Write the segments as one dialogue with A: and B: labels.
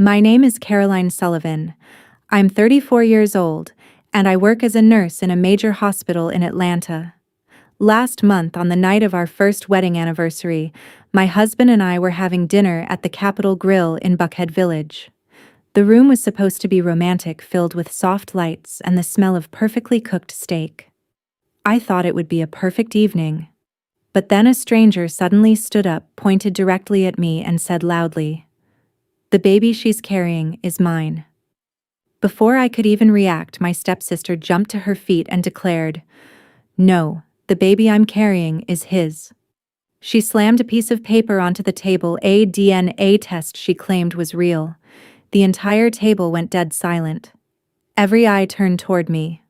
A: My name is Caroline Sullivan. I'm 34 years old, and I work as a nurse in a major hospital in Atlanta. Last month, on the night of our first wedding anniversary, my husband and I were having dinner at the Capitol Grill in Buckhead Village. The room was supposed to be romantic, filled with soft lights and the smell of perfectly cooked steak. I thought it would be a perfect evening. But then a stranger suddenly stood up, pointed directly at me, and said loudly, "The baby she's carrying is mine." Before I could even react, my stepsister jumped to her feet and declared, "No, the baby I'm carrying is his." She slammed a piece of paper onto the table, a DNA test she claimed was real. The entire table went dead silent. Every eye turned toward me.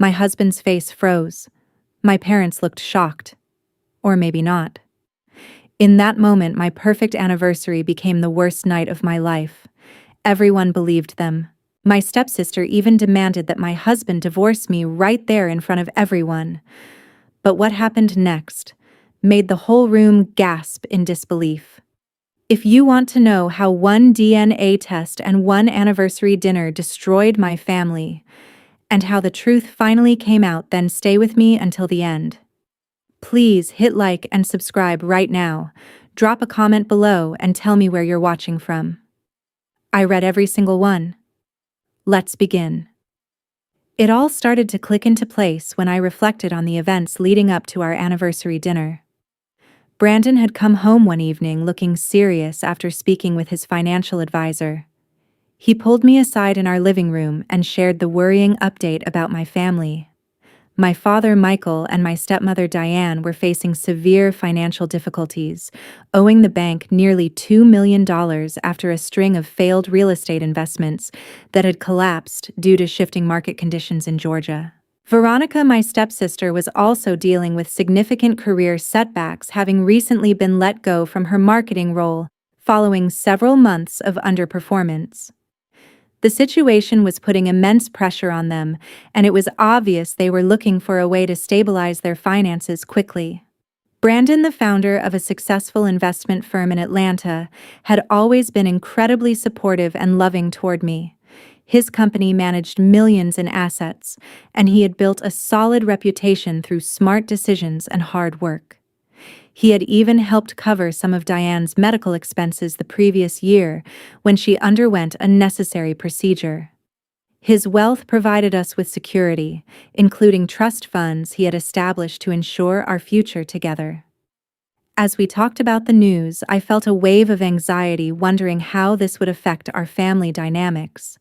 A: My husband's face froze. My parents looked shocked. Or maybe not. In that moment, my perfect anniversary became the worst night of my life. Everyone believed them. My stepsister even demanded that my husband divorce me right there in front of everyone. But what happened next made the whole room gasp in disbelief. If you want to know how one DNA test and one anniversary dinner destroyed my family, and how the truth finally came out, then stay with me until the end. Please hit like and subscribe right now. Drop a comment below and tell me where you're watching from. I read every single one. Let's begin. It all started to click into place when I reflected on the events leading up to our anniversary dinner. Brandon had come home one evening looking serious after speaking with his financial advisor. He pulled me aside in our living room and shared the worrying update about my family. My father, Michael, and my stepmother, Diane, were facing severe financial difficulties, owing the bank nearly $2 million after a string of failed real estate investments that had collapsed due to shifting market conditions in Georgia. Veronica, my stepsister, was also dealing with significant career setbacks, having recently been let go from her marketing role following several months of underperformance. The situation was putting immense pressure on them, and it was obvious they were looking for a way to stabilize their finances quickly. Brandon, the founder of a successful investment firm in Atlanta, had always been incredibly supportive and loving toward me. His company managed millions in assets, and he had built a solid reputation through smart decisions and hard work. He had even helped cover some of Diane's medical expenses the previous year when she underwent a necessary procedure. His wealth provided us with security, including trust funds he had established to ensure our future together. As we talked about the news, I felt a wave of anxiety, wondering how this would affect our family dynamics.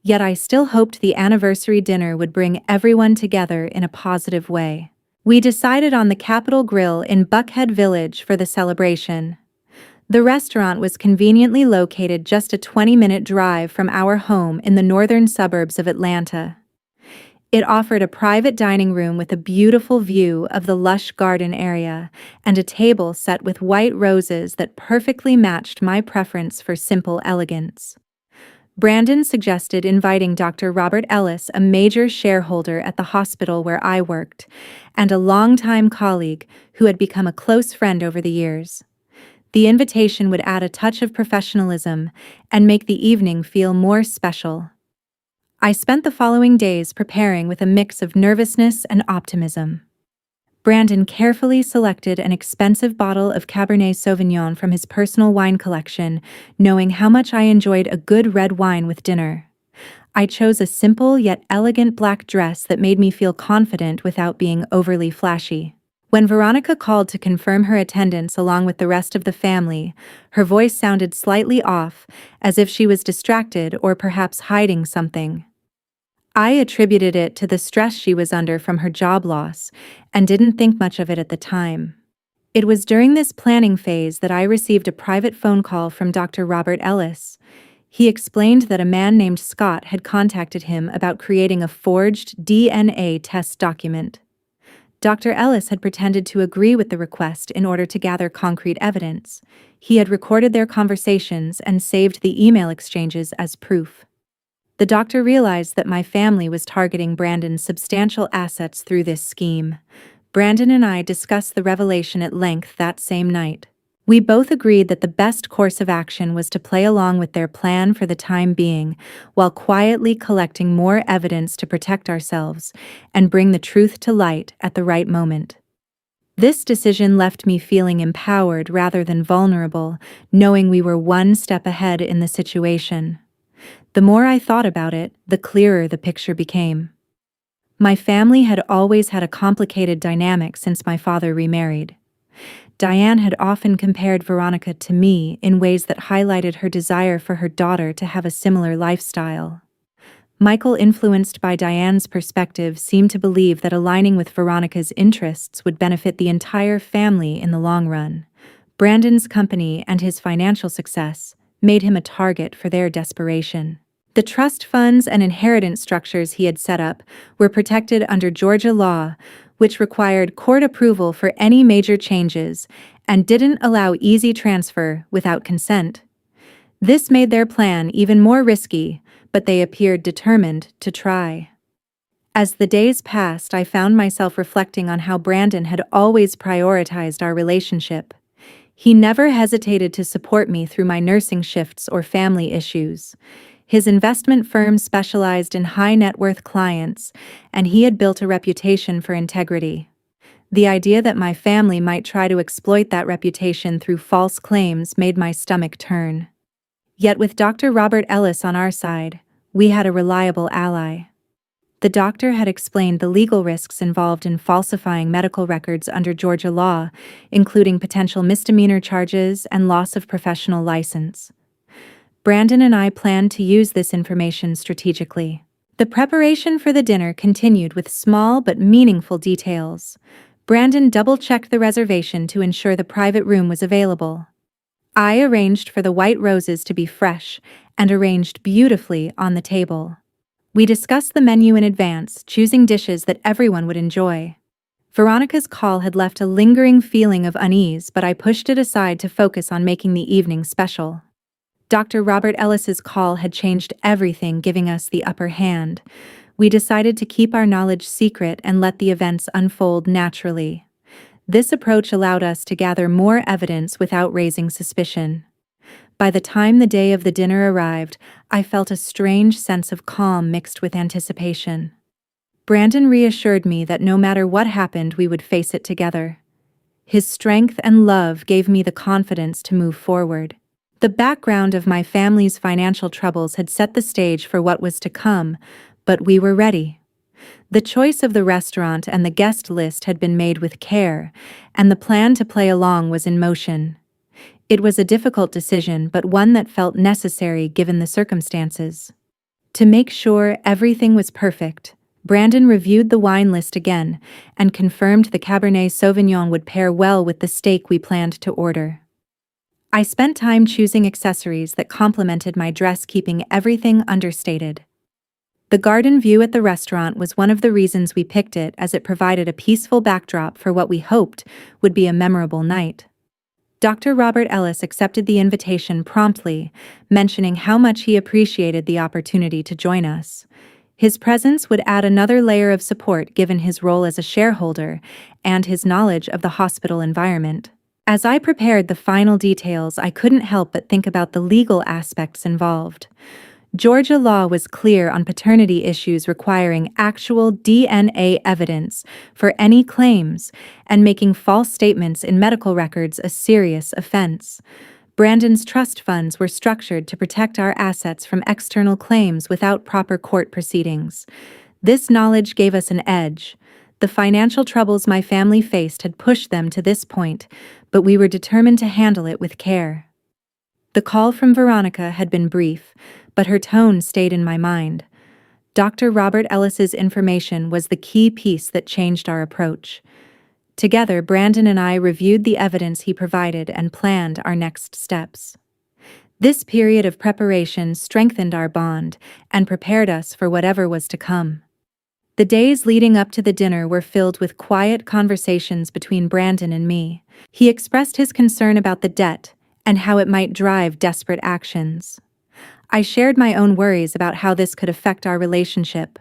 A: Yet I still hoped the anniversary dinner would bring everyone together in a positive way. We decided on the Capitol Grill in Buckhead Village for the celebration. The restaurant was conveniently located just a 20-minute drive from our home in the northern suburbs of Atlanta. It offered a private dining room with a beautiful view of the lush garden area and a table set with white roses that perfectly matched my preference for simple elegance. Brandon suggested inviting Dr. Robert Ellis, a major shareholder at the hospital where I worked, and a longtime colleague who had become a close friend over the years. The invitation would add a touch of professionalism and make the evening feel more special. I spent the following days preparing with a mix of nervousness and optimism. Brandon carefully selected an expensive bottle of Cabernet Sauvignon from his personal wine collection, knowing how much I enjoyed a good red wine with dinner. I chose a simple yet elegant black dress that made me feel confident without being overly flashy. When Veronica called to confirm her attendance along with the rest of the family, her voice sounded slightly off, as if she was distracted or perhaps hiding something. I attributed it to the stress she was under from her job loss, and didn't think much of it at the time. It was during this planning phase that I received a private phone call from Dr. Robert Ellis. He explained that a man named Scott had contacted him about creating a forged DNA test document. Dr. Ellis had pretended to agree with the request in order to gather concrete evidence. He had recorded their conversations and saved the email exchanges as proof. The doctor realized that my family was targeting Brandon's substantial assets through this scheme. Brandon and I discussed the revelation at length that same night. We both agreed that the best course of action was to play along with their plan for the time being, while quietly collecting more evidence to protect ourselves and bring the truth to light at the right moment. This decision left me feeling empowered rather than vulnerable, knowing we were one step ahead in the situation. The more I thought about it, the clearer the picture became. My family had always had a complicated dynamic since my father remarried. Diane had often compared Veronica to me in ways that highlighted her desire for her daughter to have a similar lifestyle. Michael, influenced by Diane's perspective, seemed to believe that aligning with Veronica's interests would benefit the entire family in the long run. Brandon's company and his financial success made him a target for their desperation. The trust funds and inheritance structures he had set up were protected under Georgia law, which required court approval for any major changes and didn't allow easy transfer without consent. This made their plan even more risky, but they appeared determined to try. As the days passed, I found myself reflecting on how Brandon had always prioritized our relationship. He never hesitated to support me through my nursing shifts or family issues. His investment firm specialized in high-net-worth clients, and he had built a reputation for integrity. The idea that my family might try to exploit that reputation through false claims made my stomach turn. Yet with Dr. Robert Ellis on our side, we had a reliable ally. The doctor had explained the legal risks involved in falsifying medical records under Georgia law, including potential misdemeanor charges and loss of professional license. Brandon and I planned to use this information strategically. The preparation for the dinner continued with small but meaningful details. Brandon double-checked the reservation to ensure the private room was available. I arranged for the white roses to be fresh and arranged beautifully on the table. We discussed the menu in advance, choosing dishes that everyone would enjoy. Veronica's call had left a lingering feeling of unease, but I pushed it aside to focus on making the evening special. Dr. Robert Ellis's call had changed everything, giving us the upper hand. We decided to keep our knowledge secret and let the events unfold naturally. This approach allowed us to gather more evidence without raising suspicion. By the time the day of the dinner arrived, I felt a strange sense of calm mixed with anticipation. Brandon reassured me that no matter what happened, we would face it together. His strength and love gave me the confidence to move forward. The background of my family's financial troubles had set the stage for what was to come, but we were ready. The choice of the restaurant and the guest list had been made with care, and the plan to play along was in motion. It was a difficult decision, but one that felt necessary given the circumstances. To make sure everything was perfect, Brandon reviewed the wine list again and confirmed the Cabernet Sauvignon would pair well with the steak we planned to order. I spent time choosing accessories that complemented my dress, keeping everything understated. The garden view at the restaurant was one of the reasons we picked it, as it provided a peaceful backdrop for what we hoped would be a memorable night. Dr. Robert Ellis accepted the invitation promptly, mentioning how much he appreciated the opportunity to join us. His presence would add another layer of support given his role as a shareholder and his knowledge of the hospital environment. As I prepared the final details, I couldn't help but think about the legal aspects involved. Georgia law was clear on paternity issues requiring actual DNA evidence for any claims, and making false statements in medical records a serious offense. Brandon's trust funds were structured to protect our assets from external claims without proper court proceedings. This knowledge gave us an edge. The financial troubles my family faced had pushed them to this point, but we were determined to handle it with care. The call from Veronica had been brief, but her tone stayed in my mind. Dr. Robert Ellis's information was the key piece that changed our approach. Together, Brandon and I reviewed the evidence he provided and planned our next steps. This period of preparation strengthened our bond and prepared us for whatever was to come. The days leading up to the dinner were filled with quiet conversations between Brandon and me. He expressed his concern about the debt and how it might drive desperate actions. I shared my own worries about how this could affect our relationship.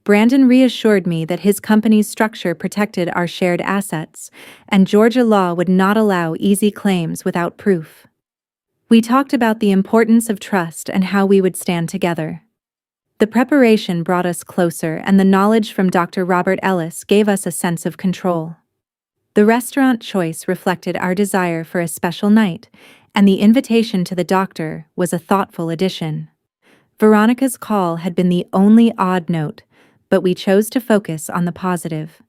A: Brandon reassured me that his company's structure protected our shared assets, and Georgia law would not allow easy claims without proof. We talked about the importance of trust and how we would stand together. The preparation brought us closer, and the knowledge from Dr. Robert Ellis gave us a sense of control. The restaurant choice reflected our desire for a special night, and the invitation to the doctor was a thoughtful addition. Veronica's call had been the only odd note, but we chose to focus on the positive.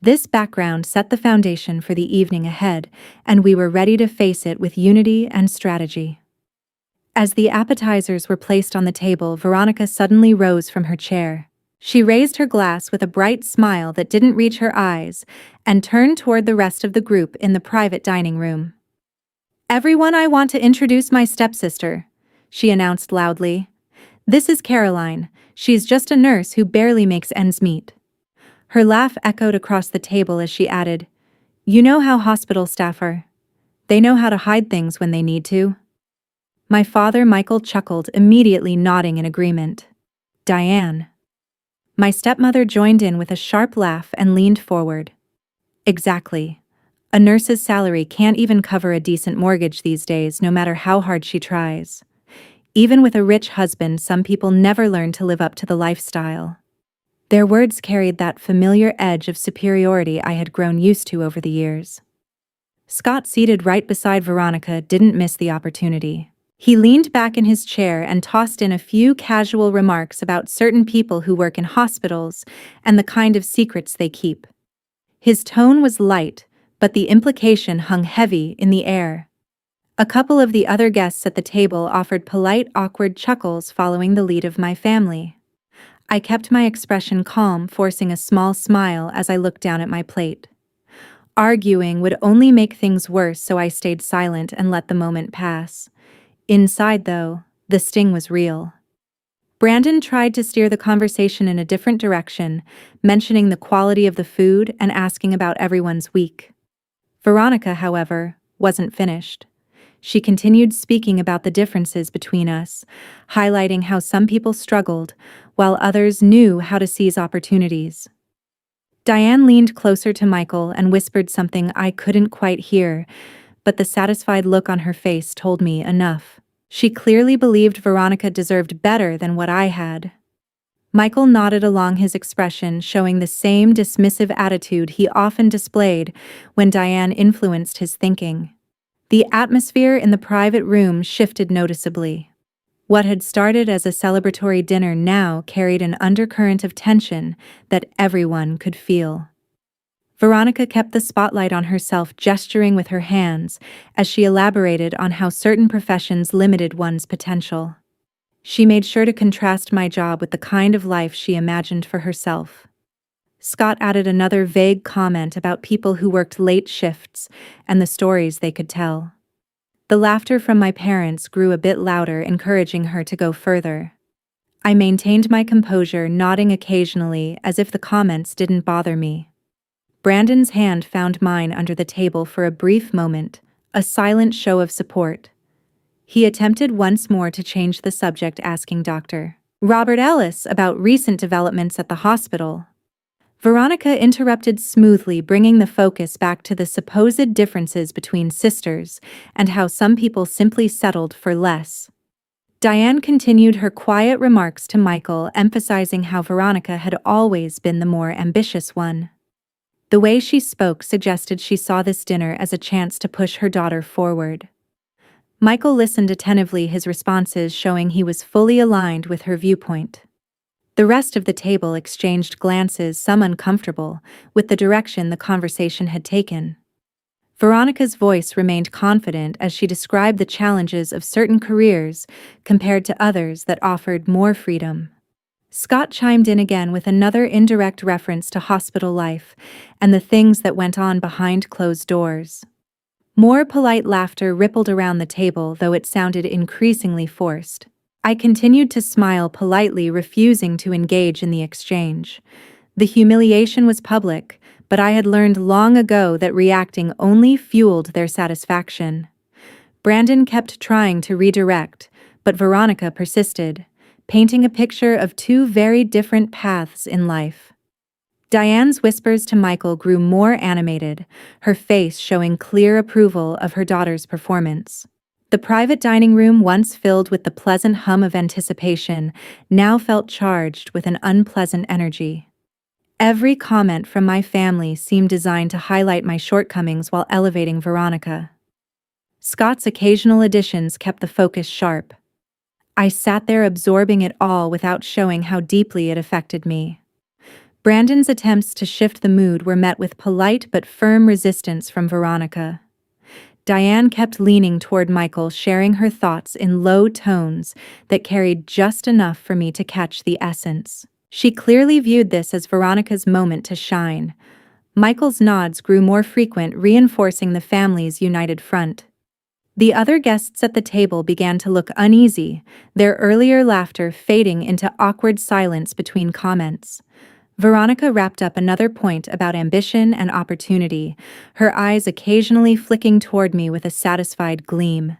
A: This background set the foundation for the evening ahead, and we were ready to face it with unity and strategy. As the appetizers were placed on the table, Veronica suddenly rose from her chair. She raised her glass with a bright smile that didn't reach her eyes and turned toward the rest of the group in the private dining room. "Everyone, I want to introduce my stepsister," she announced loudly. "This is Caroline. She's just a nurse who barely makes ends meet." Her laugh echoed across the table as she added, "You know how hospital staff are. They know how to hide things when they need to." My father, Michael, chuckled, immediately nodding in agreement. "Diane." My stepmother joined in with a sharp laugh and leaned forward. "Exactly. A nurse's salary can't even cover a decent mortgage these days, no matter how hard she tries. Even with a rich husband, some people never learn to live up to the lifestyle." Their words carried that familiar edge of superiority I had grown used to over the years. Scott, seated right beside Veronica, didn't miss the opportunity. He leaned back in his chair and tossed in a few casual remarks about certain people who work in hospitals and the kind of secrets they keep. His tone was light, but the implication hung heavy in the air. A couple of the other guests at the table offered polite, awkward chuckles following the lead of my family. I kept my expression calm, forcing a small smile as I looked down at my plate. Arguing would only make things worse, so I stayed silent and let the moment pass. Inside, though, the sting was real. Brandon tried to steer the conversation in a different direction, mentioning the quality of the food and asking about everyone's week. Veronica, however, wasn't finished. She continued speaking about the differences between us, highlighting how some people struggled, while others knew how to seize opportunities. Diane leaned closer to Michael and whispered something I couldn't quite hear, but the satisfied look on her face told me enough. She clearly believed Veronica deserved better than what I had. Michael nodded along his expression, showing the same dismissive attitude he often displayed when Diane influenced his thinking. The atmosphere in the private room shifted noticeably. What had started as a celebratory dinner now carried an undercurrent of tension that everyone could feel. Veronica kept the spotlight on herself, gesturing with her hands as she elaborated on how certain professions limited one's potential. She made sure to contrast my job with the kind of life she imagined for herself. Scott added another vague comment about people who worked late shifts and the stories they could tell. The laughter from my parents grew a bit louder, encouraging her to go further. I maintained my composure, nodding occasionally as if the comments didn't bother me. Brandon's hand found mine under the table for a brief moment, a silent show of support. He attempted once more to change the subject, asking Dr. Robert Ellis about recent developments at the hospital. Veronica interrupted smoothly, bringing the focus back to the supposed differences between sisters and how some people simply settled for less. Diane continued her quiet remarks to Michael, emphasizing how Veronica had always been the more ambitious one. The way she spoke suggested she saw this dinner as a chance to push her daughter forward. Michael listened attentively, his responses showing he was fully aligned with her viewpoint. The rest of the table exchanged glances, some uncomfortable, with the direction the conversation had taken. Veronica's voice remained confident as she described the challenges of certain careers compared to others that offered more freedom. Scott chimed in again with another indirect reference to hospital life and the things that went on behind closed doors. More polite laughter rippled around the table, though it sounded increasingly forced. I continued to smile politely, refusing to engage in the exchange. The humiliation was public, but I had learned long ago that reacting only fueled their satisfaction. Brandon kept trying to redirect, but Veronica persisted, painting a picture of two very different paths in life. Diane's whispers to Michael grew more animated, her face showing clear approval of her daughter's performance. The private dining room, once filled with the pleasant hum of anticipation, now felt charged with an unpleasant energy. Every comment from my family seemed designed to highlight my shortcomings while elevating Veronica. Scott's occasional additions kept the focus sharp. I sat there absorbing it all without showing how deeply it affected me. Brandon's attempts to shift the mood were met with polite but firm resistance from Veronica. Diane kept leaning toward Michael, sharing her thoughts in low tones that carried just enough for me to catch the essence. She clearly viewed this as Veronica's moment to shine. Michael's nods grew more frequent, reinforcing the family's united front. The other guests at the table began to look uneasy, their earlier laughter fading into awkward silence between comments. Veronica wrapped up another point about ambition and opportunity, her eyes occasionally flicking toward me with a satisfied gleam.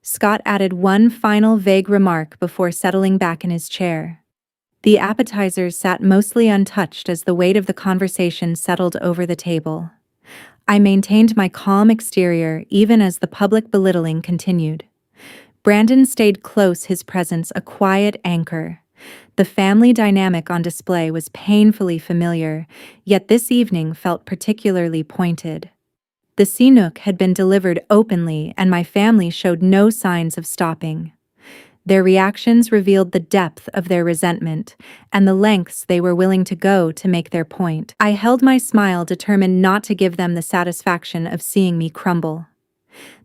A: Scott added one final vague remark before settling back in his chair. The appetizers sat mostly untouched as the weight of the conversation settled over the table. I maintained my calm exterior even as the public belittling continued. Brandon stayed close, his presence a quiet anchor. The family dynamic on display was painfully familiar, yet this evening felt particularly pointed. The Chinook had been delivered openly, and my family showed no signs of stopping. Their reactions revealed the depth of their resentment and the lengths they were willing to go to make their point. I held my smile, determined not to give them the satisfaction of seeing me crumble.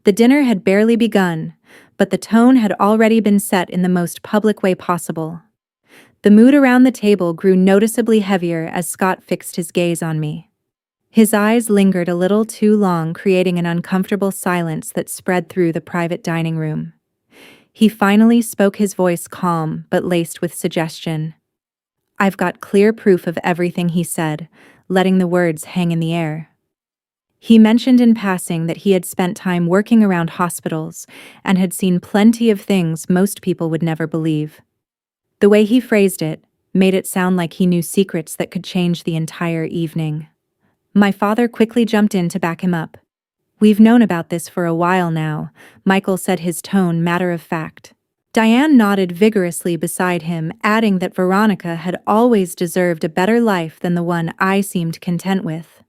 A: The dinner had barely begun, but the tone had already been set in the most public way possible. The mood around the table grew noticeably heavier as Scott fixed his gaze on me. His eyes lingered a little too long, creating an uncomfortable silence that spread through the private dining room. He finally spoke, his voice calm but laced with suggestion. "I've got clear proof of everything," he said, letting the words hang in the air. He mentioned in passing that he had spent time working around hospitals and had seen plenty of things most people would never believe. The way he phrased it made it sound like he knew secrets that could change the entire evening. My father quickly jumped in to back him up. "We've known about this for a while now," Michael said, his tone matter of fact. Diane nodded vigorously beside him, adding that Veronica had always deserved a better life than the one I seemed content with.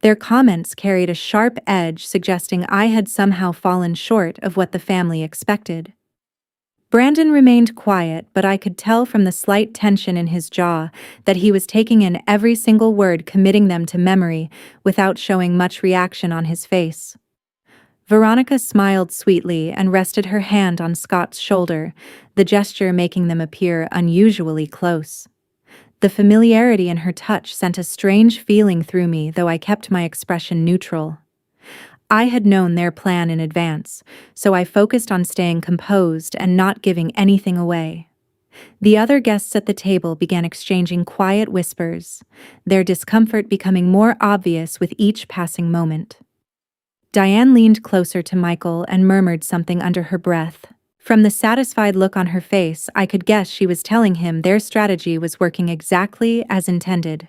A: Their comments carried a sharp edge, suggesting I had somehow fallen short of what the family expected. Brandon remained quiet, but I could tell from the slight tension in his jaw that he was taking in every single word, committing them to memory without showing much reaction on his face. Veronica smiled sweetly and rested her hand on Scott's shoulder, the gesture making them appear unusually close. The familiarity in her touch sent a strange feeling through me, though I kept my expression neutral. I had known their plan in advance, so I focused on staying composed and not giving anything away. The other guests at the table began exchanging quiet whispers, their discomfort becoming more obvious with each passing moment. Diane leaned closer to Michael and murmured something under her breath. From the satisfied look on her face, I could guess she was telling him their strategy was working exactly as intended.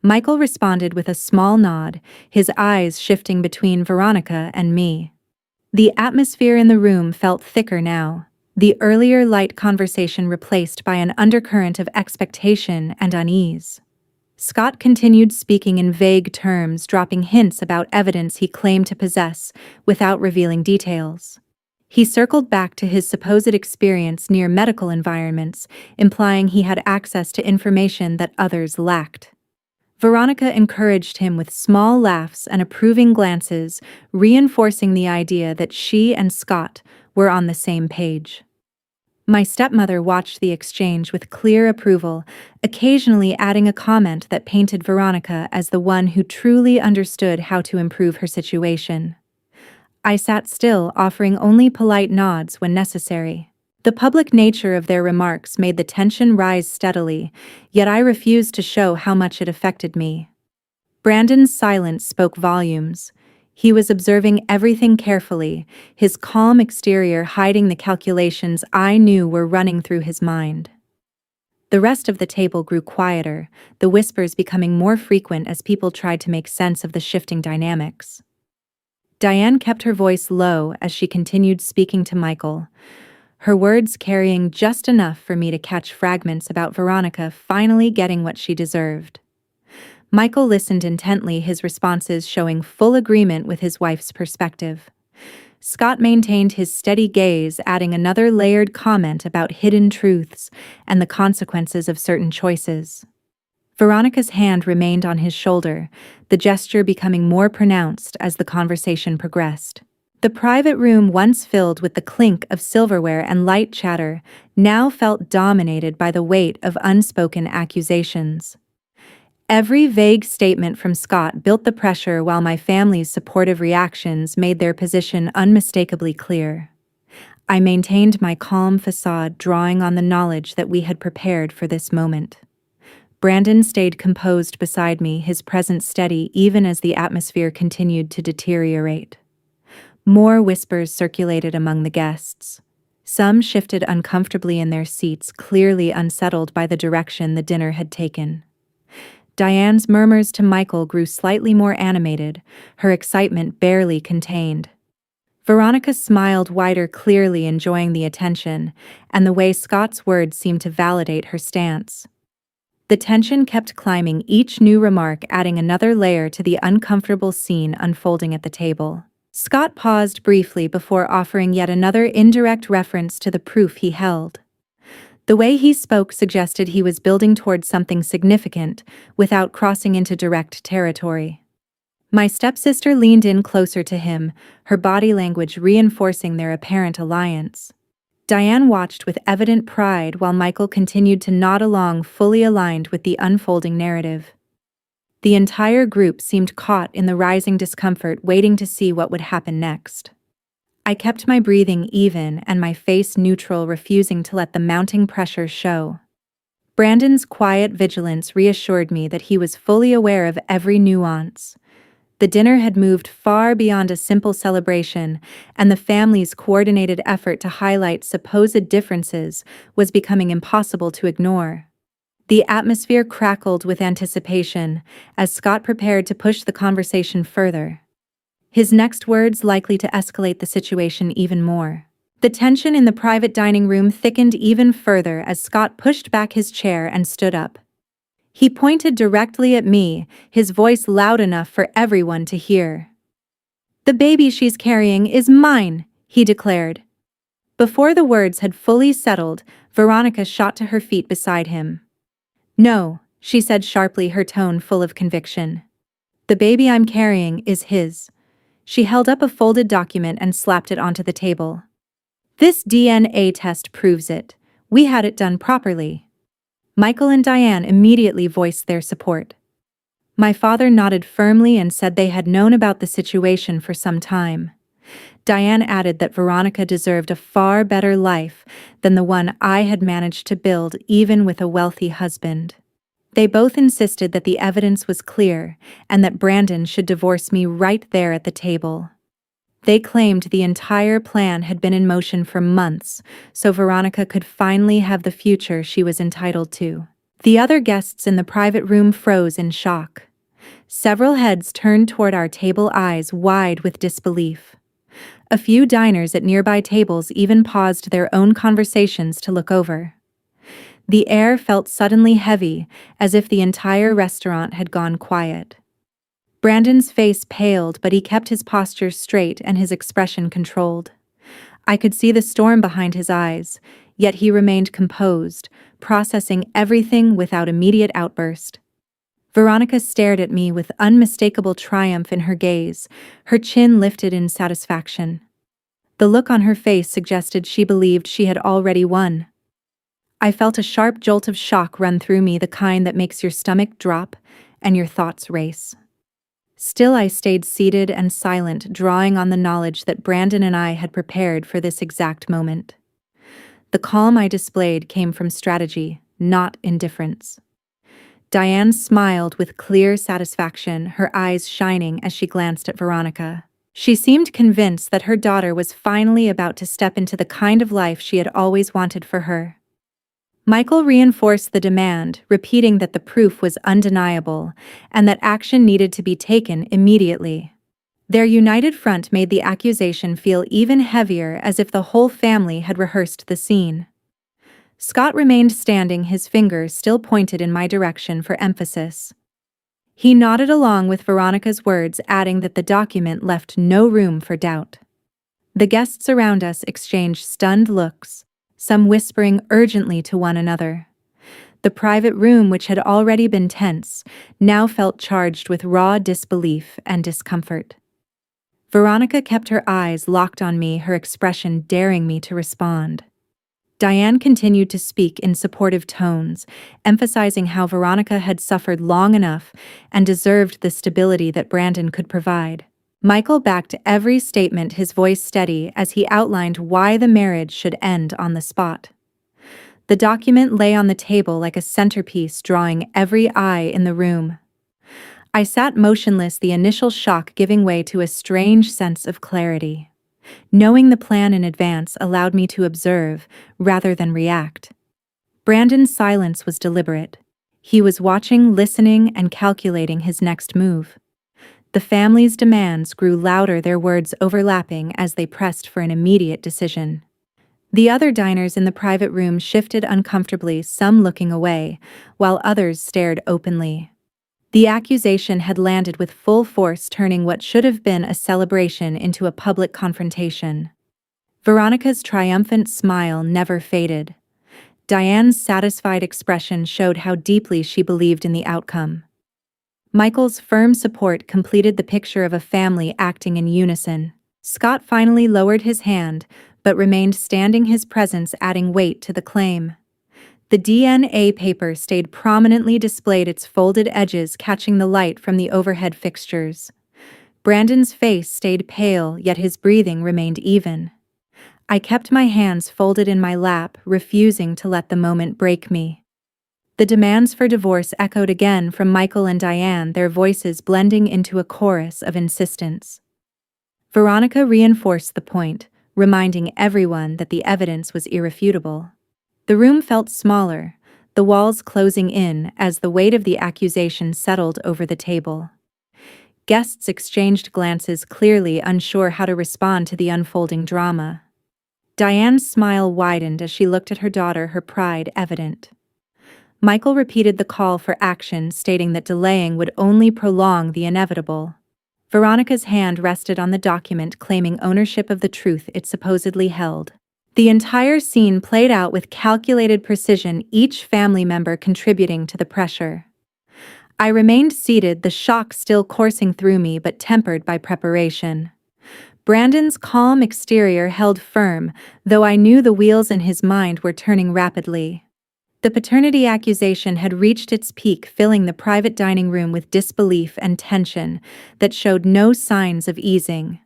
A: Michael responded with a small nod, his eyes shifting between Veronica and me. The atmosphere in the room felt thicker now, the earlier light conversation replaced by an undercurrent of expectation and unease. Scott continued speaking in vague terms, dropping hints about evidence he claimed to possess without revealing details. He circled back to his supposed experience near medical environments, implying he had access to information that others lacked. Veronica encouraged him with small laughs and approving glances, reinforcing the idea that she and Scott were on the same page. My stepmother watched the exchange with clear approval, occasionally adding a comment that painted Veronica as the one who truly understood how to improve her situation. I sat still, offering only polite nods when necessary. The public nature of their remarks made the tension rise steadily, yet I refused to show how much it affected me. Brandon's silence spoke volumes. He was observing everything carefully, his calm exterior hiding the calculations I knew were running through his mind. The rest of the table grew quieter, the whispers becoming more frequent as people tried to make sense of the shifting dynamics. Diane kept her voice low as she continued speaking to Michael, her words carrying just enough for me to catch fragments about Veronica finally getting what she deserved. Michael listened intently, his responses showing full agreement with his wife's perspective. Scott maintained his steady gaze, adding another layered comment about hidden truths and the consequences of certain choices. Veronica's hand remained on his shoulder, the gesture becoming more pronounced as the conversation progressed. The private room, once filled with the clink of silverware and light chatter, now felt dominated by the weight of unspoken accusations. Every vague statement from Scott built the pressure, while my family's supportive reactions made their position unmistakably clear. I maintained my calm facade, drawing on the knowledge that we had prepared for this moment. Brandon stayed composed beside me, his presence steady even as the atmosphere continued to deteriorate. More whispers circulated among the guests. Some shifted uncomfortably in their seats, clearly unsettled by the direction the dinner had taken. Diane's murmurs to Michael grew slightly more animated, her excitement barely contained. Veronica smiled wider, clearly enjoying the attention, and the way Scott's words seemed to validate her stance. The tension kept climbing, each new remark adding another layer to the uncomfortable scene unfolding at the table. Scott paused briefly before offering yet another indirect reference to the proof he held. The way he spoke suggested he was building towards something significant without crossing into direct territory. My stepsister leaned in closer to him, her body language reinforcing their apparent alliance. Diane watched with evident pride while Michael continued to nod along, fully aligned with the unfolding narrative. The entire group seemed caught in the rising discomfort, waiting to see what would happen next. I kept my breathing even and my face neutral, refusing to let the mounting pressure show. Brandon's quiet vigilance reassured me that he was fully aware of every nuance. The dinner had moved far beyond a simple celebration, and the family's coordinated effort to highlight supposed differences was becoming impossible to ignore. The atmosphere crackled with anticipation as Scott prepared to push the conversation further, his next words likely to escalate the situation even more. The tension in the private dining room thickened even further as Scott pushed back his chair and stood up. He pointed directly at me, his voice loud enough for everyone to hear. "The baby she's carrying is mine," he declared. Before the words had fully settled, Veronica shot to her feet beside him. "No," she said sharply, her tone full of conviction. "The baby I'm carrying is his." She held up a folded document and slapped it onto the table. "This DNA test proves it. We had it done properly." Michael and Diane immediately voiced their support. My father nodded firmly and said they had known about the situation for some time. Diane added that Veronica deserved a far better life than the one I had managed to build, even with a wealthy husband. They both insisted that the evidence was clear and that Brandon should divorce me right there at the table. They claimed the entire plan had been in motion for months, so Veronica could finally have the future she was entitled to. The other guests in the private room froze in shock. Several heads turned toward our table, eyes wide with disbelief. A few diners at nearby tables even paused their own conversations to look over. The air felt suddenly heavy, as if the entire restaurant had gone quiet. Brandon's face paled, but he kept his posture straight and his expression controlled. I could see the storm behind his eyes, yet he remained composed, processing everything without immediate outburst. Veronica stared at me with unmistakable triumph in her gaze, her chin lifted in satisfaction. The look on her face suggested she believed she had already won. I felt a sharp jolt of shock run through me, the kind that makes your stomach drop and your thoughts race. Still, I stayed seated and silent, drawing on the knowledge that Brandon and I had prepared for this exact moment. The calm I displayed came from strategy, not indifference. Diane smiled with clear satisfaction, her eyes shining as she glanced at Veronica. She seemed convinced that her daughter was finally about to step into the kind of life she had always wanted for her. Michael reinforced the demand, repeating that the proof was undeniable and that action needed to be taken immediately. Their united front made the accusation feel even heavier, as if the whole family had rehearsed the scene. Scott remained standing, his fingers still pointed in my direction for emphasis. He nodded along with Veronica's words, adding that the document left no room for doubt. The guests around us exchanged stunned looks, some whispering urgently to one another. The private room, which had already been tense, now felt charged with raw disbelief and discomfort. Veronica kept her eyes locked on me, her expression daring me to respond. Diane continued to speak in supportive tones, emphasizing how Veronica had suffered long enough and deserved the stability that Brandon could provide. Michael backed every statement, his voice steady as he outlined why the marriage should end on the spot. The document lay on the table like a centerpiece, drawing every eye in the room. I sat motionless, the initial shock giving way to a strange sense of clarity. Knowing the plan in advance allowed me to observe rather than react. Brandon's silence was deliberate. He was watching, listening, and calculating his next move. The family's demands grew louder, their words overlapping as they pressed for an immediate decision. The other diners in the private room shifted uncomfortably, some looking away, while others stared openly. The accusation had landed with full force, turning what should have been a celebration into a public confrontation. Veronica's triumphant smile never faded. Diane's satisfied expression showed how deeply she believed in the outcome. Michael's firm support completed the picture of a family acting in unison. Scott finally lowered his hand, but remained standing, his presence adding weight to the claim. The DNA paper stayed prominently displayed, its folded edges catching the light from the overhead fixtures. Brandon's face stayed pale, yet his breathing remained even. I kept my hands folded in my lap, refusing to let the moment break me. The demands for divorce echoed again from Michael and Diane, their voices blending into a chorus of insistence. Veronica reinforced the point, reminding everyone that the evidence was irrefutable. The room felt smaller, the walls closing in as the weight of the accusation settled over the table. Guests exchanged glances, clearly unsure how to respond to the unfolding drama. Diane's smile widened as she looked at her daughter, her pride evident. Michael repeated the call for action, stating that delaying would only prolong the inevitable. Veronica's hand rested on the document, claiming ownership of the truth it supposedly held. The entire scene played out with calculated precision, each family member contributing to the pressure. I remained seated, the shock still coursing through me but tempered by preparation. Brandon's calm exterior held firm, though I knew the wheels in his mind were turning rapidly. The paternity accusation had reached its peak, filling the private dining room with disbelief and tension that showed no signs of easing.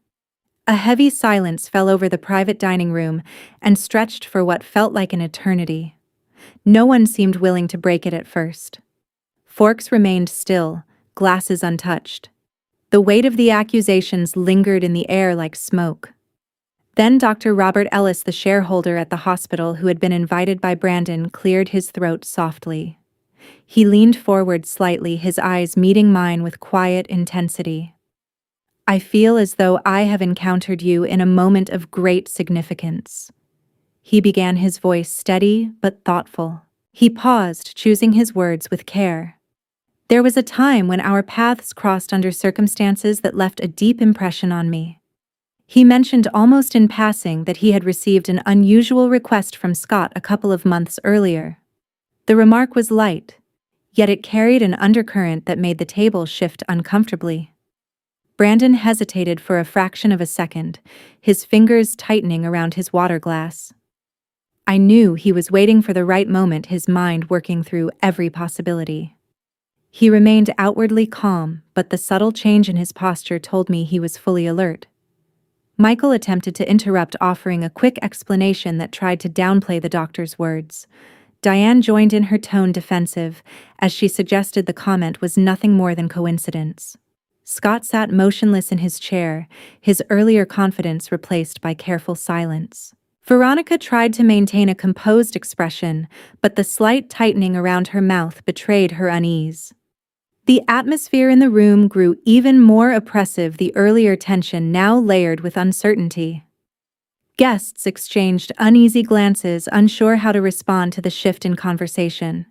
A: A heavy silence fell over the private dining room and stretched for what felt like an eternity. No one seemed willing to break it at first. Forks remained still, glasses untouched. The weight of the accusations lingered in the air like smoke. Then Dr. Robert Ellis, the shareholder at the hospital who had been invited by Brandon, cleared his throat softly. He leaned forward slightly, his eyes meeting mine with quiet intensity. "I feel as though I have encountered you in a moment of great significance." He began, his voice steady but thoughtful. He paused, choosing his words with care. "There was a time when our paths crossed under circumstances that left a deep impression on me." He mentioned almost in passing that he had received an unusual request from Scott a couple of months earlier. The remark was light, yet it carried an undercurrent that made the table shift uncomfortably. Brandon hesitated for a fraction of a second, his fingers tightening around his water glass. I knew he was waiting for the right moment, his mind working through every possibility. He remained outwardly calm, but the subtle change in his posture told me he was fully alert. Michael attempted to interrupt, offering a quick explanation that tried to downplay the doctor's words. Diane joined in, her tone defensive, as she suggested the comment was nothing more than coincidence. Scott sat motionless in his chair, his earlier confidence replaced by careful silence. Veronica tried to maintain a composed expression, but the slight tightening around her mouth betrayed her unease. The atmosphere in the room grew even more oppressive, the earlier tension now layered with uncertainty. Guests exchanged uneasy glances, unsure how to respond to the shift in conversation.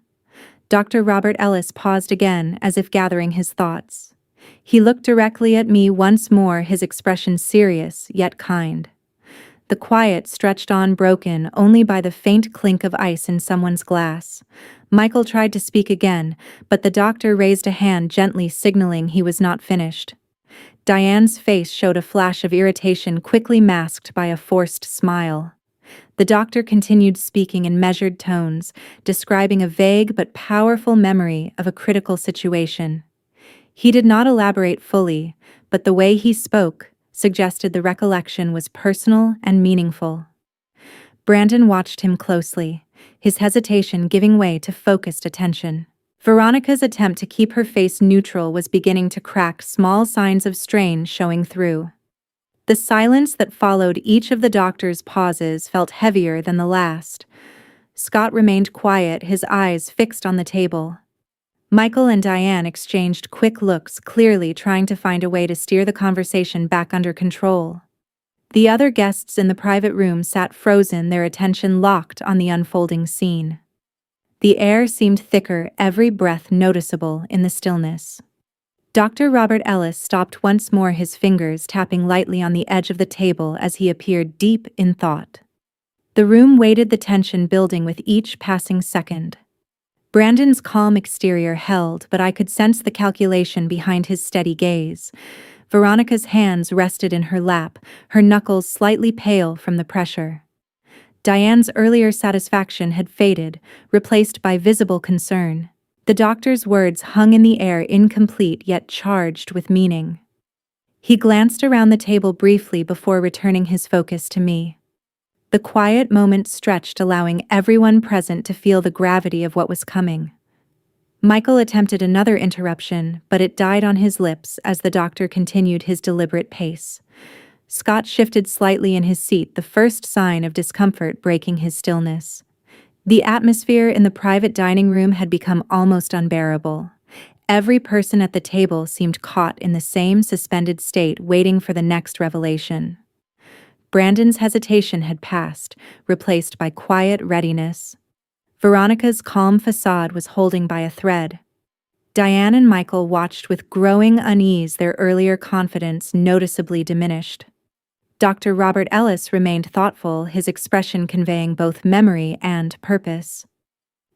A: Dr. Robert Ellis paused again, as if gathering his thoughts. He looked directly at me once more, his expression serious yet kind. The quiet stretched on, broken only by the faint clink of ice in someone's glass. Michael tried to speak again, but the doctor raised a hand, gently signaling he was not finished. Diane's face showed a flash of irritation, quickly masked by a forced smile. The doctor continued speaking in measured tones, describing a vague but powerful memory of a critical situation. He did not elaborate fully, but the way he spoke suggested the recollection was personal and meaningful. Brandon watched him closely, his hesitation giving way to focused attention. Veronica's attempt to keep her face neutral was beginning to crack, small signs of strain showing through. The silence that followed each of the doctor's pauses felt heavier than the last. Scott remained quiet, his eyes fixed on the table. Michael and Diane exchanged quick looks, clearly trying to find a way to steer the conversation back under control. The other guests in the private room sat frozen, their attention locked on the unfolding scene. The air seemed thicker, every breath noticeable in the stillness. Dr. Robert Ellis stopped once more, his fingers tapping lightly on the edge of the table as he appeared deep in thought. The room waited, the tension building with each passing second. Brandon's calm exterior held, but I could sense the calculation behind his steady gaze. Veronica's hands rested in her lap, her knuckles slightly pale from the pressure. Diane's earlier satisfaction had faded, replaced by visible concern. The doctor's words hung in the air, incomplete yet charged with meaning. He glanced around the table briefly before returning his focus to me. The quiet moment stretched, allowing everyone present to feel the gravity of what was coming. Michael attempted another interruption, but it died on his lips as the doctor continued his deliberate pace. Scott shifted slightly in his seat, the first sign of discomfort breaking his stillness. The atmosphere in the private dining room had become almost unbearable. Every person at the table seemed caught in the same suspended state, waiting for the next revelation. Brandon's hesitation had passed, replaced by quiet readiness. Veronica's calm facade was holding by a thread. Diane and Michael watched with growing unease, their earlier confidence noticeably diminished. Dr. Robert Ellis remained thoughtful, his expression conveying both memory and purpose.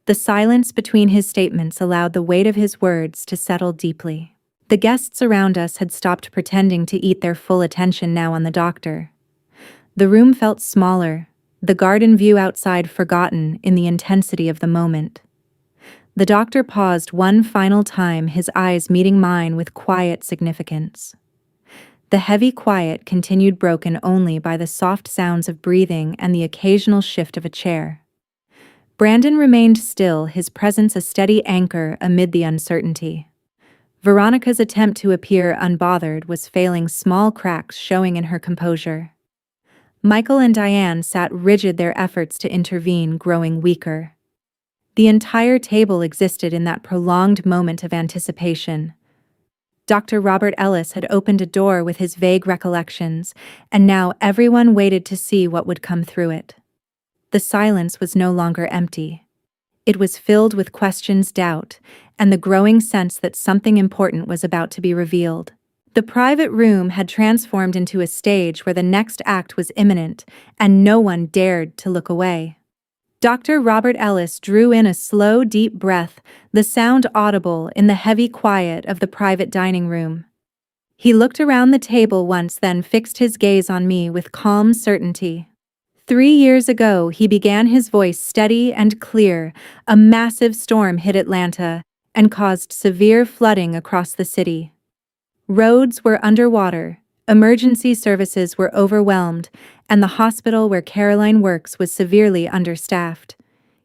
A: The silence between his statements allowed the weight of his words to settle deeply. The guests around us had stopped pretending to eat, their full attention now on the doctor. The room felt smaller, the garden view outside forgotten in the intensity of the moment. The doctor paused one final time, his eyes meeting mine with quiet significance. The heavy quiet continued, broken only by the soft sounds of breathing and the occasional shift of a chair. Brandon remained still, his presence a steady anchor amid the uncertainty. Veronica's attempt to appear unbothered was failing, small cracks showing in her composure. Michael and Diane sat rigid, their efforts to intervene growing weaker. The entire table existed in that prolonged moment of anticipation. Dr. Robert Ellis had opened a door with his vague recollections, and now everyone waited to see what would come through it. The silence was no longer empty. It was filled with questions, doubt, and the growing sense that something important was about to be revealed. The private room had transformed into a stage where the next act was imminent, and no one dared to look away. Dr. Robert Ellis drew in a slow, deep breath, the sound audible in the heavy quiet of the private dining room. He looked around the table once, then fixed his gaze on me with calm certainty. 3 years ago, he began, his voice steady and clear. A massive storm hit Atlanta and caused severe flooding across the city. Roads were underwater, emergency services were overwhelmed, and the hospital where Caroline works was severely understaffed.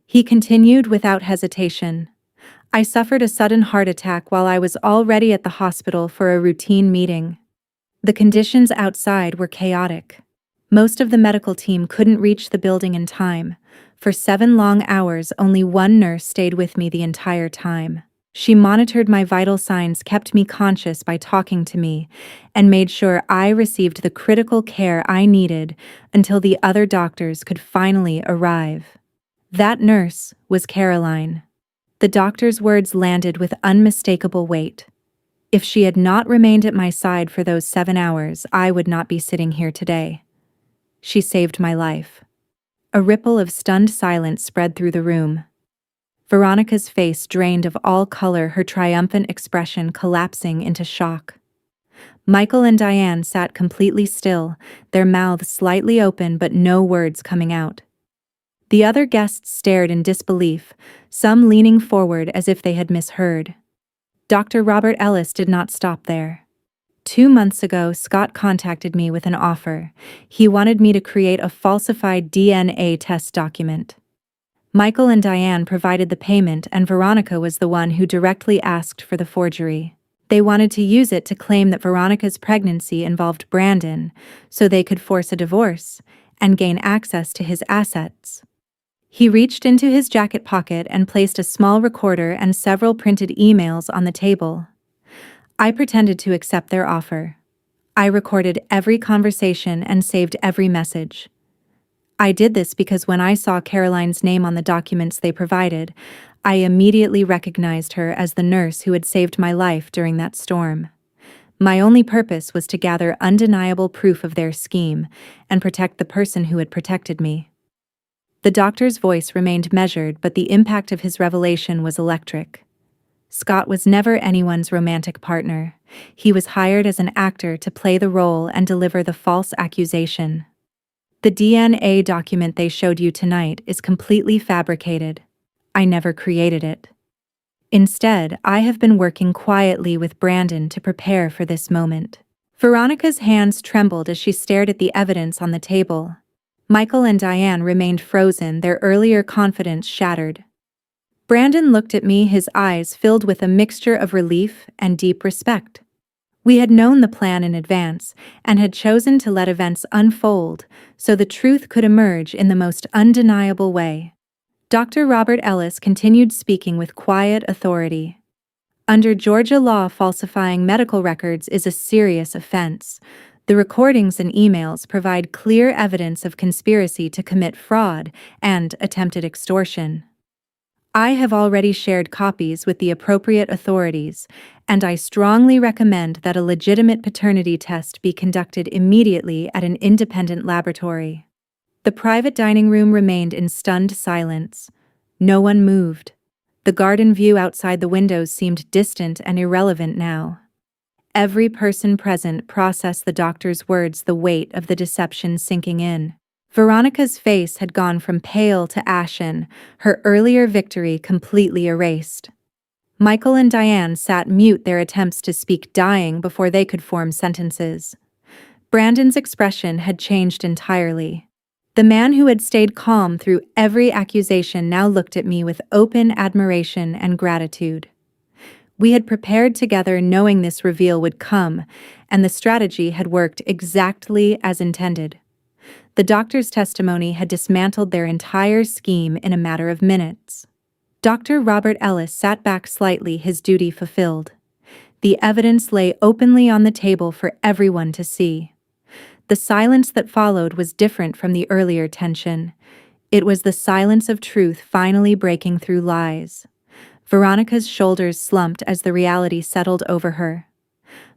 A: He continued without hesitation. I suffered a sudden heart attack while I was already at the hospital for a routine meeting. The conditions outside were chaotic. Most of the medical team couldn't reach the building in time. For 7 long hours, only one nurse stayed with me the entire time. She monitored my vital signs, kept me conscious by talking to me, and made sure I received the critical care I needed until the other doctors could finally arrive. That nurse was Caroline. The doctor's words landed with unmistakable weight. If she had not remained at my side for those 7 hours, I would not be sitting here today. She saved my life. A ripple of stunned silence spread through the room. Veronica's face drained of all color, her triumphant expression collapsing into shock. Michael and Diane sat completely still, their mouths slightly open but no words coming out. The other guests stared in disbelief, some leaning forward as if they had misheard. Dr. Robert Ellis did not stop there. 2 months ago, Scott contacted me with an offer. He wanted me to create a falsified DNA test document. Michael and Diane provided the payment, and Veronica was the one who directly asked for the forgery. They wanted to use it to claim that Veronica's pregnancy involved Brandon, so they could force a divorce and gain access to his assets. He reached into his jacket pocket and placed a small recorder and several printed emails on the table. I pretended to accept their offer. I recorded every conversation and saved every message. I did this because when I saw Caroline's name on the documents they provided, I immediately recognized her as the nurse who had saved my life during that storm. My only purpose was to gather undeniable proof of their scheme and protect the person who had protected me. The doctor's voice remained measured, but the impact of his revelation was electric. Scott was never anyone's romantic partner. He was hired as an actor to play the role and deliver the false accusation. The DNA document they showed you tonight is completely fabricated. I never created it. Instead, I have been working quietly with Brandon to prepare for this moment. Veronica's hands trembled as she stared at the evidence on the table. Michael and Diane remained frozen, their earlier confidence shattered. Brandon looked at me, his eyes filled with a mixture of relief and deep respect. We had known the plan in advance and had chosen to let events unfold so the truth could emerge in the most undeniable way. Dr. Robert Ellis continued speaking with quiet authority. Under Georgia law, falsifying medical records is a serious offense. The recordings and emails provide clear evidence of conspiracy to commit fraud and attempted extortion. I have already shared copies with the appropriate authorities, and I strongly recommend that a legitimate paternity test be conducted immediately at an independent laboratory. The private dining room remained in stunned silence. No one moved. The garden view outside the windows seemed distant and irrelevant now. Every person present processed the doctor's words, the weight of the deception sinking in. Veronica's face had gone from pale to ashen, her earlier victory completely erased. Michael and Diane sat mute, their attempts to speak dying before they could form sentences. Brandon's expression had changed entirely. The man who had stayed calm through every accusation now looked at me with open admiration and gratitude. We had prepared together knowing this reveal would come, and the strategy had worked exactly as intended. The doctor's testimony had dismantled their entire scheme in a matter of minutes. Dr. Robert Ellis sat back slightly, his duty fulfilled. The evidence lay openly on the table for everyone to see. The silence that followed was different from the earlier tension. It was the silence of truth finally breaking through lies. Veronica's shoulders slumped as the reality settled over her.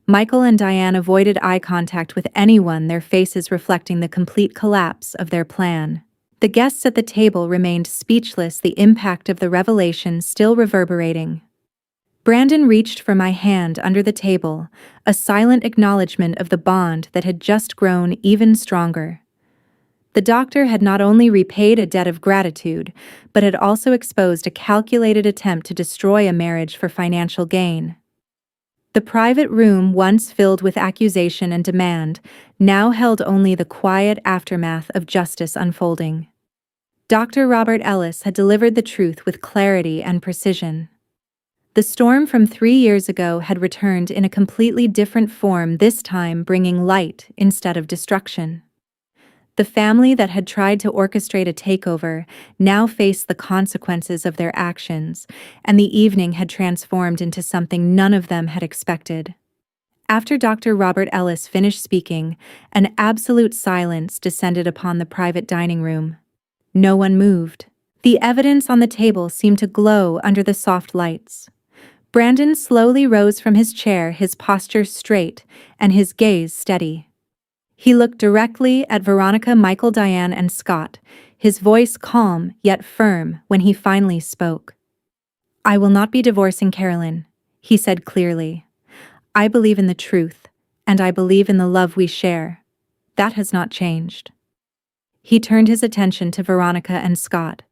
A: Michael and Diane avoided eye contact with anyone, their faces reflecting the complete collapse of their plan. The guests at the table remained speechless, the impact of the revelation still reverberating. Brandon reached for my hand under the table, a silent acknowledgement of the bond that had just grown even stronger. The doctor had not only repaid a debt of gratitude, but had also exposed a calculated attempt to destroy a marriage for financial gain. The private room, once filled with accusation and demand, now held only the quiet aftermath of justice unfolding. Dr. Robert Ellis had delivered the truth with clarity and precision. The storm from 3 years ago had returned in a completely different form, this time bringing light instead of destruction. The family that had tried to orchestrate a takeover now faced the consequences of their actions, and the evening had transformed into something none of them had expected. After Dr. Robert Ellis finished speaking, an absolute silence descended upon the private dining room. No one moved. The evidence on the table seemed to glow under the soft lights. Brandon slowly rose from his chair, his posture straight and his gaze steady. He looked directly at Veronica, Michael, Diane, and Scott, his voice calm yet firm when he finally spoke. "I will not be divorcing Carolyn," he said clearly. "I believe in the truth, and I believe in the love we share. That has not changed." He turned his attention to Veronica and Scott.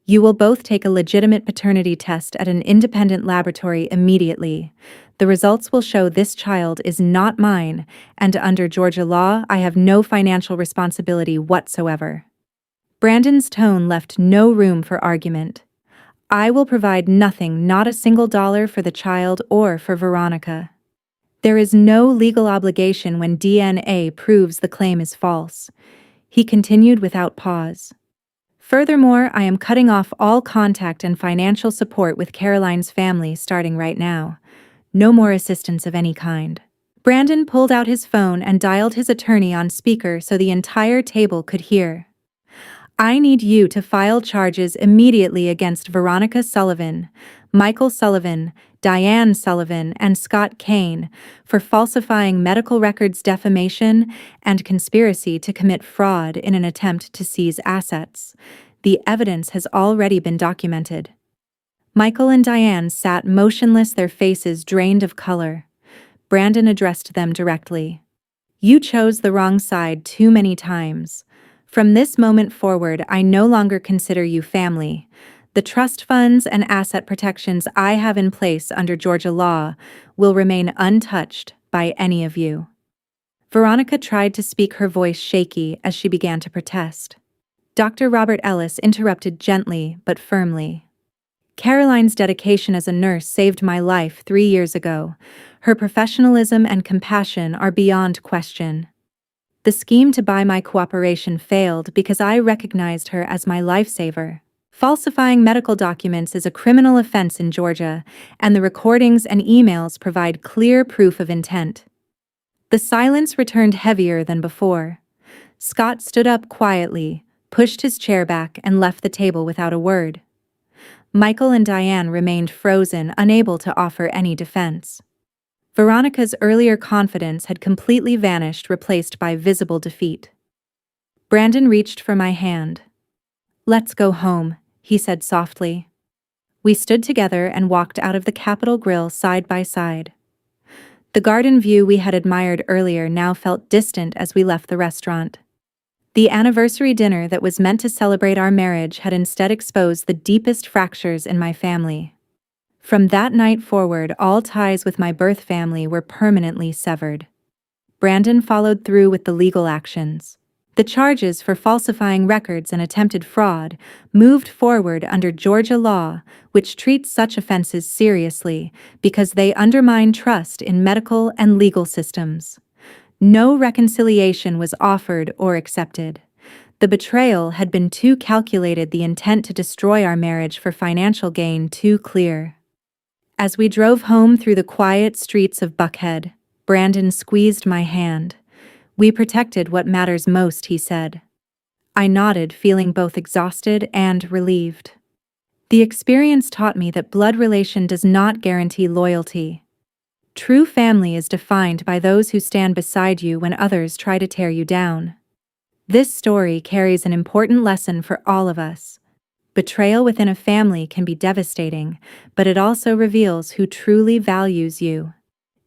A: "You will both take a legitimate paternity test at an independent laboratory immediately. The results will show this child is not mine, and under Georgia law, I have no financial responsibility whatsoever." Brandon's tone left no room for argument. "I will provide nothing, not a single dollar for the child or for Veronica. There is no legal obligation when DNA proves the claim is false," he continued without pause. "Furthermore, I am cutting off all contact and financial support with Caroline's family starting right now. No more assistance of any kind." Brandon pulled out his phone and dialed his attorney on speaker so the entire table could hear. "I need you to file charges immediately against Veronica Sullivan, Michael Sullivan, Diane Sullivan, and Scott Kane for falsifying medical records, defamation, and conspiracy to commit fraud in an attempt to seize assets. The evidence has already been documented." Michael and Diane sat motionless, their faces drained of color. Brandon addressed them directly. "You chose the wrong side too many times. From this moment forward, I no longer consider you family. The trust funds and asset protections I have in place under Georgia law will remain untouched by any of you." Veronica tried to speak, her voice shaky as she began to protest. Dr. Robert Ellis interrupted gently but firmly. "Caroline's dedication as a nurse saved my life 3 years ago. Her professionalism and compassion are beyond question. The scheme to buy my cooperation failed because I recognized her as my lifesaver. Falsifying medical documents is a criminal offense in Georgia, and the recordings and emails provide clear proof of intent." The silence returned heavier than before. Scott stood up quietly, pushed his chair back, and left the table without a word. Michael and Diane remained frozen, unable to offer any defense. Veronica's earlier confidence had completely vanished, replaced by visible defeat. Brandon reached for my hand. "Let's go home," he said softly. We stood together and walked out of the Capitol Grill side by side. The garden view we had admired earlier now felt distant as we left the restaurant. The anniversary dinner that was meant to celebrate our marriage had instead exposed the deepest fractures in my family. From that night forward, all ties with my birth family were permanently severed. Brandon followed through with the legal actions. The charges for falsifying records and attempted fraud moved forward under Georgia law, which treats such offenses seriously because they undermine trust in medical and legal systems. No reconciliation was offered or accepted. The betrayal had been too calculated, the intent to destroy our marriage for financial gain too clear. As we drove home through the quiet streets of Buckhead, Brandon squeezed my hand. "We protected what matters most," he said. I nodded, feeling both exhausted and relieved. The experience taught me that blood relation does not guarantee loyalty. True family is defined by those who stand beside you when others try to tear you down. This story carries an important lesson for all of us. Betrayal within a family can be devastating, but it also reveals who truly values you.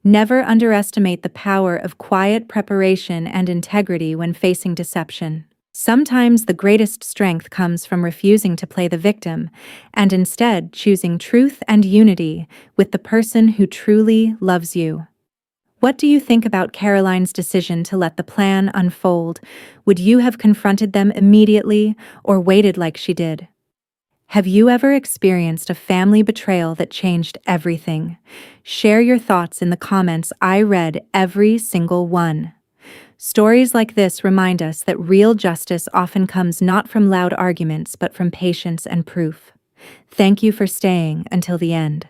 A: Never underestimate the power of quiet preparation and integrity when facing deception. Sometimes the greatest strength comes from refusing to play the victim and instead choosing truth and unity with the person who truly loves you. What do you think about Caroline's decision to let the plan unfold? Would you have confronted them immediately or waited like she did? Have you ever experienced a family betrayal that changed everything? Share your thoughts in the comments. I read every single one. Stories like this remind us that real justice often comes not from loud arguments but from patience and proof. Thank you for staying until the end.